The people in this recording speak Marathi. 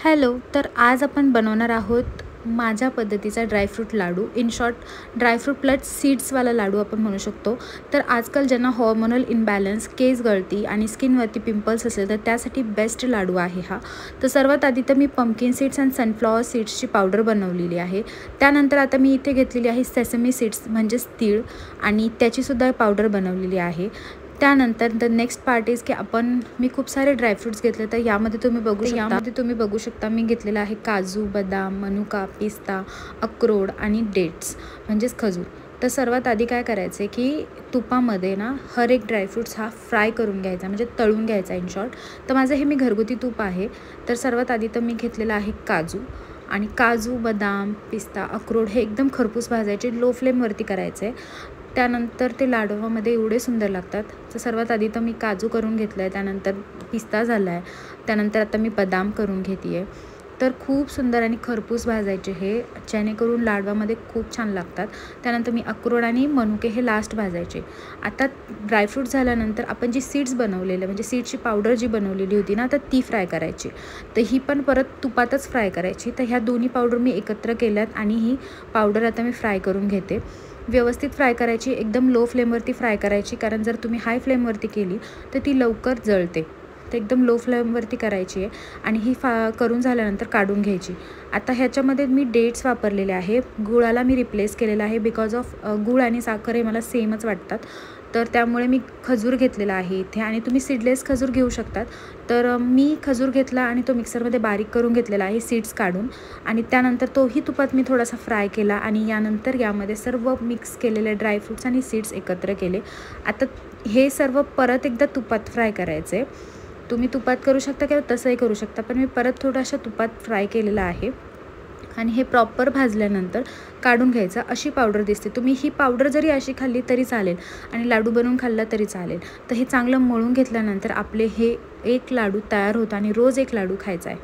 हॅलो. तर आज आपण बनवणार आहोत माझ्या पद्धतीचा dry fruit laddoo. In short dry fruit plus सीड्सवाला लाडू आपण म्हणू शकतो. तर आजकाल ज्यांना हॉर्मोनल इम्बॅलन्स, केस गळती आणि स्किनवरती पिंपल्स असेल तर त्यासाठी बेस्ट लाडू आहे हा. तर सर्वात आधी तर मी पंपकिन सीड्स आणि सनफ्लॉवर सीड्सची पावडर बनवलेली आहे. त्यानंतर आता मी इथे घेतलेली आहे सेसमी सीड्स म्हणजेच तीळ आणि त्याचीसुद्धा पावडर बनवलेली आहे. त्यानंतर द नेक्स्ट पार्ट इज की मी खूप सारे ड्रायफ्रूट्स घेतले. तर यामध्ये तुम्ही बघू शकता मी घेतलेला आहे काजू, बदाम, मनुका, पिस्ता, अक्रोड आणि डेट्स म्हणजेच खजूर. तर सर्वात आधी काय करायचं आहे की तुपामध्ये ना हर एक ड्रायफ्रूट्स हा फ्राय करून घ्यायचा, म्हणजे तळून घ्यायचा इन शॉर्ट. तर माझं हे घरगुती तूप आहे. तर सर्वात आधी तर मी घेतलेला आहे काजू, बदाम, पिस्ता, अक्रोड हे एकदम खरपूस भाजायचे, लो फ्लेमवरती करायचे. त्यानंतर ते लाडवामध्ये एवढे सुंदर लागतात. तर सर्वात आधी तर मी काजू करून घेतलं आहे, त्यानंतर पिस्ता झाला आहे, त्यानंतर आता मी बदाम करून घेते आहे. तर खूप सुंदर आणि खरपूस भाजायचे हे, जेणेकरून लाडवामध्ये खूप छान लागतात. त्यानंतर मी अक्रोड आणि मनुके हे लास्ट भाजायचे. आता ड्रायफ्रूट झाल्यानंतर आपण जी सीड्स बनवलेले, म्हणजे सीड्सची पावडर जी बनवलेली होती ना, तर ती फ्राय करायची. तर ही पण परत तुपातच फ्राय करायची. तर ह्या दोन्ही पावडर मी एकत्र केल्यात आणि ही पावडर आता मी फ्राय करून घेते. व्यवस्थित फ्राय करायची, एकदम लो फ्लेमवरती फ्राय करायची, कारण जर तुम्ही हाय फ्लेमवरती केली तर ती लवकर जळते. तर एकदम लो फ्लेमवरती करायची आहे आणि ही करून झाल्यानंतर काढून घ्यायची. आता ह्याच्यामध्ये मी डेट्स वापरलेले आहे. गुळाला मी रिप्लेस केलेला आहे, बिकॉज ऑफ गूळ आणि साखर हे मला सेमच वाटतात. तर त्यामुळे मी खजूर घेतलेला आहे इथे, आणि तुम्ही सीडलेस खजूर घेऊ शकतात. तर मी खजूर घेतला आणि तो मिक्सरमध्ये बारीक करून घेतलेला आहे सीड्स काढून, आणि त्यानंतर तोही तुपात मी थोडासा फ्राय केला आणि यानंतर यामध्ये सर्व मिक्स केलेले ड्रायफ्रूट्स आणि सीड्स एकत्र केले. आता हे सर्व परत एकदा तुपात फ्राय करायचे. तुम्ही तुपात करू शकता किंवा तसंही करू शकता, पण मी परत थोडासा तुपात फ्राय केलेला आहे. आणि हे प्रॉपर भाजल्यानंतर काढून घ्यायचं. अशी पावडर दिसते. तुम्ही ही पावडर जरी अशी खाल्ली तरी चालेल आणि लाडू बनवून खाल्ला तरी चालेल. तर हे चांगलं मळून घेतल्यानंतर आपले हे एक लाडू तयार होतं आणि रोज एक लाडू खायचा आहे.